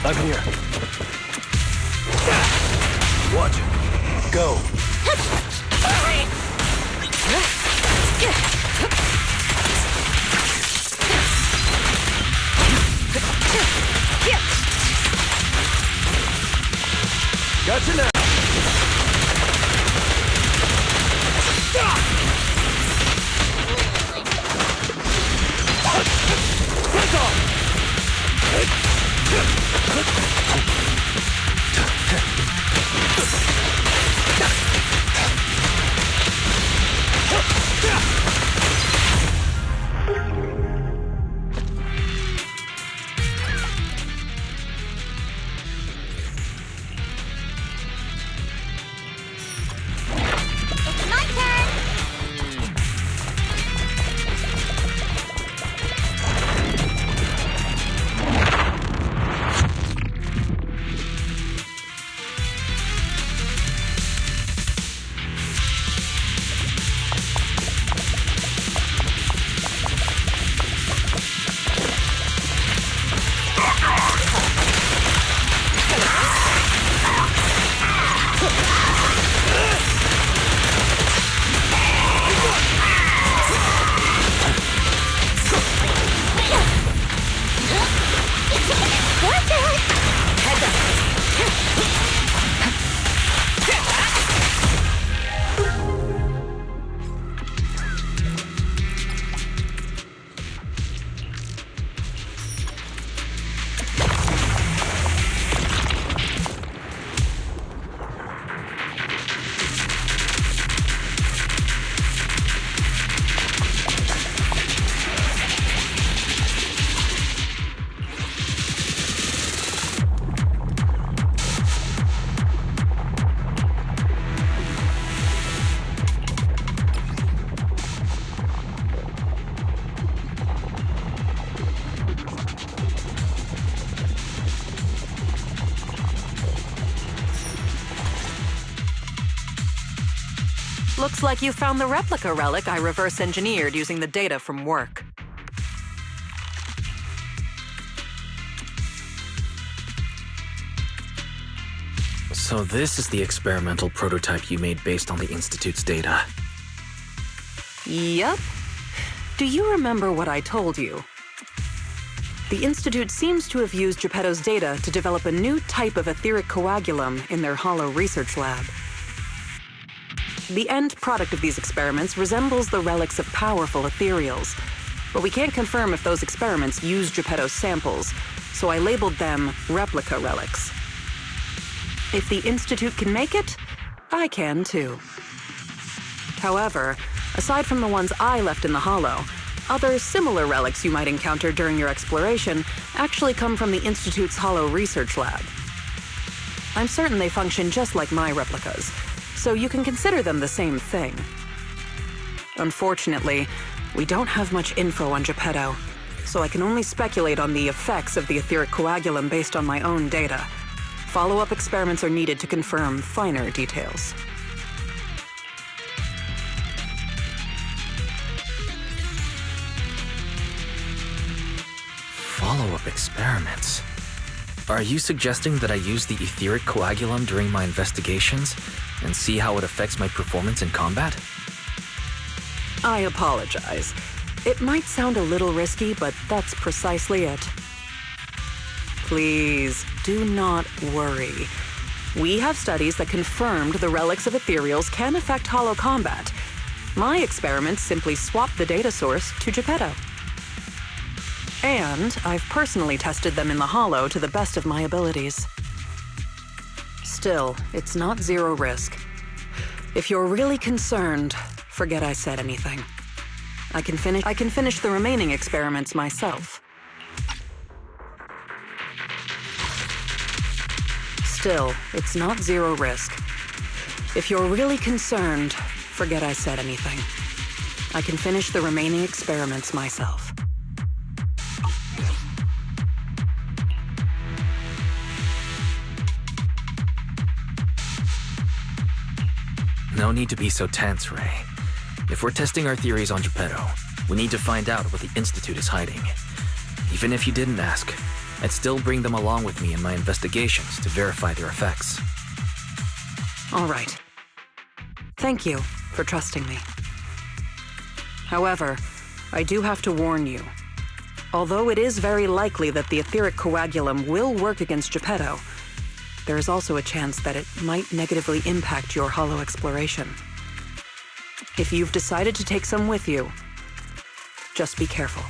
I'm here. Watch. Go. Gotcha now. Break off. Looks like you found the replica relic I reverse-engineered using the data from work. So this is the experimental prototype you made based on the Institute's data. Yep. Do you remember what I told you? The Institute seems to have used Geppetto's data to develop a new type of etheric coagulum in their hollow research lab. The end product of these experiments resembles the relics of powerful ethereals, but we can't confirm if those experiments use Geppetto's samples, so I labeled them replica relics. If the Institute can make it, I can too. However, aside from the ones I left in the hollow, other similar relics you might encounter during your exploration actually come from the Institute's hollow research lab. I'm certain they function just like my replicas, so you can consider them the same thing. Unfortunately, we don't have much info on Geppetto, so I can only speculate on the effects of the etheric coagulum based on my own data. Follow-up experiments are needed to confirm finer details. Follow-up experiments? Are you suggesting that I use the etheric coagulum during my investigations and see how it affects my performance in combat? I apologize. It might sound a little risky, but that's precisely it. Please, do not worry. We have studies that confirmed the relics of ethereals can affect hollow combat. My experiments simply swap the data source to Geppetto. And I've personally tested them in the hollow to the best of my abilities. Still, it's not zero risk. If you're really concerned, forget I said anything. I can finish the remaining experiments myself. Still, it's not zero risk. If you're really concerned, forget I said anything. I can finish the remaining experiments myself. No need to be so tense, Ray. If we're testing our theories on Geppetto, we need to find out what the Institute is hiding. Even if you didn't ask, I'd still bring them along with me in my investigations to verify their effects. All right. Thank you for trusting me. However, I do have to warn you. Although it is very likely that the etheric coagulum will work against Geppetto, there is also a chance that it might negatively impact your holo exploration. If you've decided to take some with you, just be careful.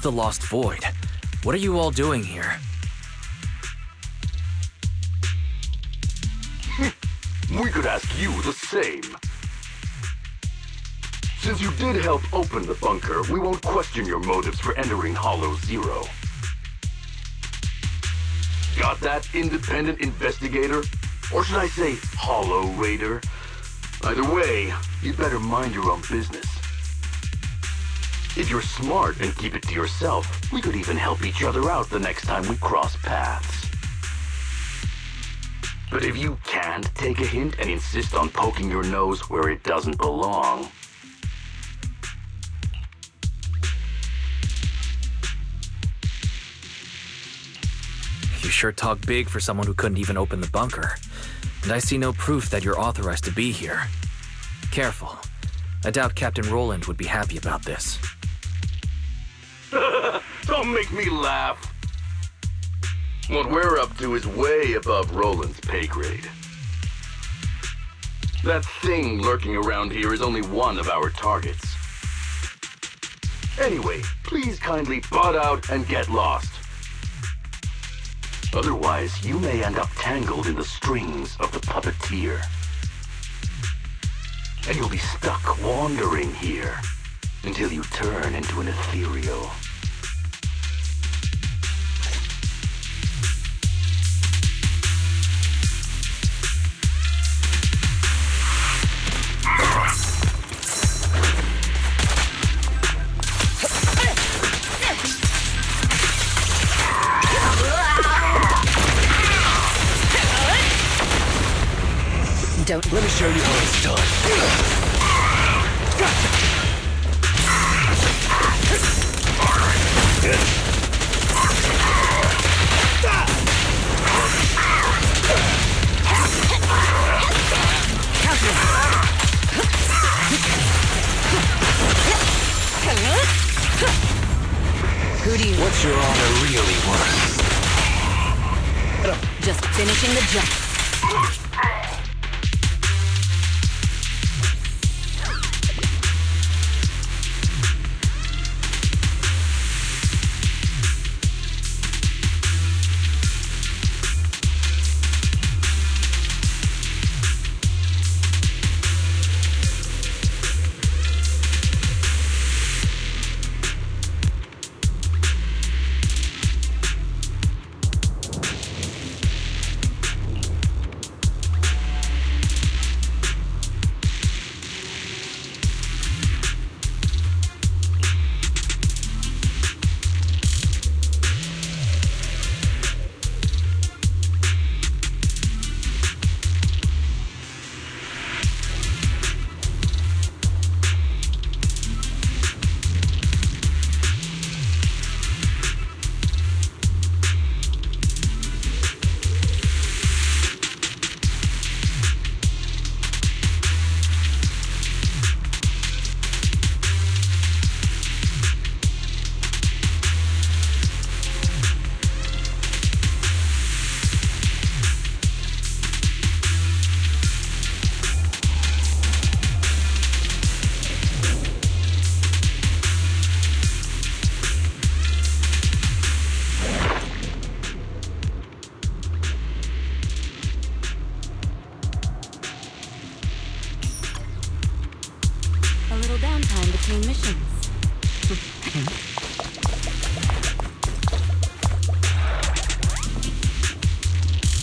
the Lost Void? What are you all doing here? We could ask you the same. Since you did help open the bunker, we won't question your motives for entering Hollow Zero. Got that, independent investigator? Or should I say, Hollow Raider? Either way, you'd better mind your own business. If you're smart and keep it to yourself, we could even help each other out the next time we cross paths. But if you can't take a hint and insist on poking your nose where it doesn't belong... You sure talk big for someone who couldn't even open the bunker. And I see no proof that you're authorized to be here. Careful. I doubt Captain Roland would be happy about this. Don't make me laugh. What we're up to is way above Roland's pay grade. That thing lurking around here is only one of our targets. Anyway, please kindly butt out and get lost. Otherwise, you may end up tangled in the strings of the puppeteer. And you'll be stuck wandering here until you turn into an ethereal. Don't Let me show you how it's done. Who do you... What's your honor really worth? Just finishing the jump. A little downtime between missions.